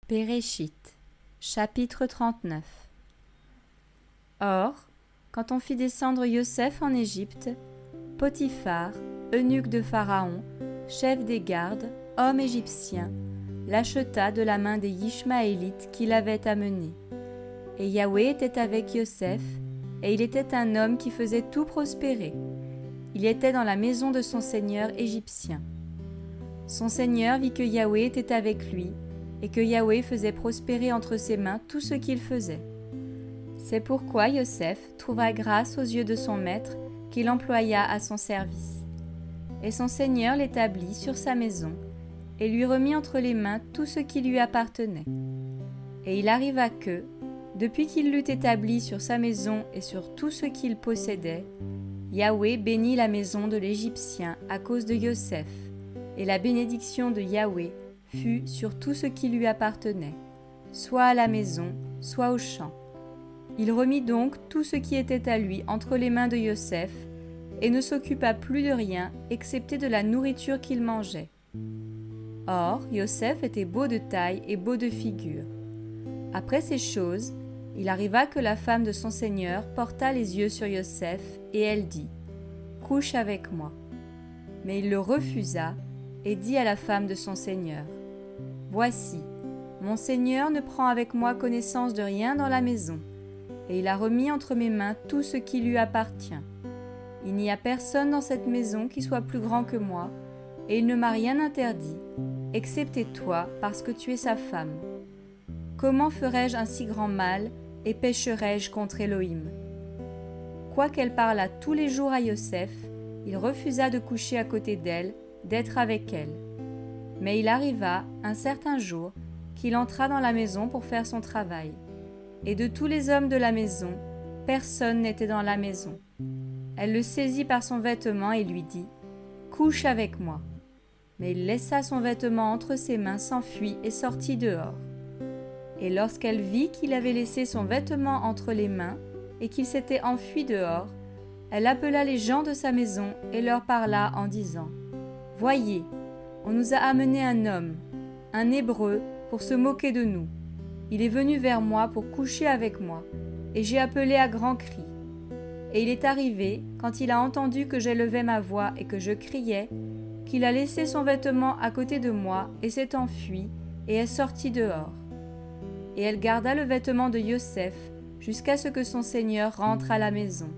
Péréchit, chapitre 39. Or, quand on fit descendre Yosef en Égypte, Potiphar, eunuque de Pharaon, chef des gardes, homme égyptien, l'acheta de la main des Ishmaélites qui l'avaient amené. Et Yahweh était avec Yosef, et il était un homme qui faisait tout prospérer. Il était dans la maison de son seigneur égyptien. Son seigneur vit que Yahweh était avec lui, et que Yahweh faisait prospérer entre ses mains tout ce qu'il faisait. C'est pourquoi Yosef trouva grâce aux yeux de son maître, qu'il employa à son service. Et son seigneur l'établit sur sa maison, et lui remit entre les mains tout ce qui lui appartenait. Et il arriva que, depuis qu'il l'eut établi sur sa maison et sur tout ce qu'il possédait, Yahweh bénit la maison de l'Égyptien à cause de Yosef, et la bénédiction de Yahweh fut sur tout ce qui lui appartenait, soit à la maison, soit au champ. Il remit donc tout ce qui était à lui entre les mains de Yosef, et ne s'occupa plus de rien excepté de la nourriture qu'il mangeait. Or, Yosef était beau de taille et beau de figure. Après ces choses, il arriva que la femme de son seigneur porta les yeux sur Yosef, et elle dit : « Couche avec moi. » Mais il le refusa, et dit à la femme de son seigneur : « Voici, mon seigneur ne prend avec moi connaissance de rien dans la maison, et il a remis entre mes mains tout ce qui lui appartient. Il n'y a personne dans cette maison qui soit plus grand que moi, et il ne m'a rien interdit, excepté toi, parce que tu es sa femme. Comment ferais-je un si grand mal, et pécherais-je contre Élohim ? » Quoiqu'elle parlât tous les jours à Yosef, il refusa de coucher à côté d'elle, d'être avec elle. Mais il arriva, un certain jour, qu'il entra dans la maison pour faire son travail. Et de tous les hommes de la maison, personne n'était dans la maison. Elle le saisit par son vêtement et lui dit : « Couche avec moi. » Mais il laissa son vêtement entre ses mains, s'enfuit et sortit dehors. Et lorsqu'elle vit qu'il avait laissé son vêtement entre les mains et qu'il s'était enfui dehors, elle appela les gens de sa maison et leur parla en disant : « Voyez, on nous a amené un homme, un Hébreu, pour se moquer de nous. Il est venu vers moi pour coucher avec moi, et j'ai appelé à grands cris. Et il est arrivé, quand il a entendu que j'élevais ma voix et que je criais, qu'il a laissé son vêtement à côté de moi et s'est enfui et est sorti dehors. » Et elle garda le vêtement de Yosef jusqu'à ce que son seigneur rentre à la maison.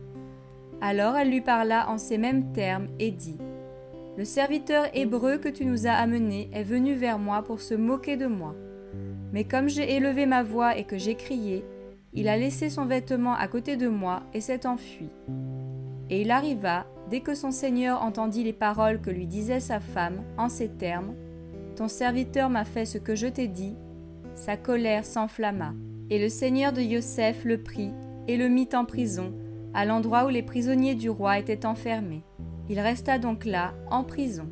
Alors elle lui parla en ces mêmes termes et dit : « Le serviteur hébreu que tu nous as amené est venu vers moi pour se moquer de moi. Mais comme j'ai élevé ma voix et que j'ai crié, il a laissé son vêtement à côté de moi et s'est enfui. » Et il arriva, dès que son seigneur entendit les paroles que lui disait sa femme, en ces termes : « Ton serviteur m'a fait ce que je t'ai dit », sa colère s'enflamma. Et le seigneur de Yosef le prit et le mit en prison, à l'endroit où les prisonniers du roi étaient enfermés. Il resta donc là, en prison.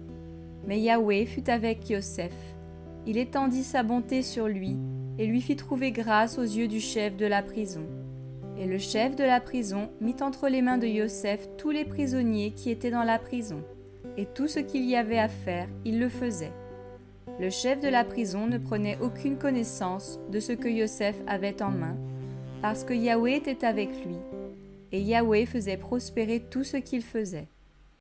Mais Yahweh fut avec Yosef. Il étendit sa bonté sur lui et lui fit trouver grâce aux yeux du chef de la prison. Et le chef de la prison mit entre les mains de Yosef tous les prisonniers qui étaient dans la prison, et tout ce qu'il y avait à faire, il le faisait. Le chef de la prison ne prenait aucune connaissance de ce que Yosef avait en main, parce que Yahweh était avec lui, et Yahweh faisait prospérer tout ce qu'il faisait.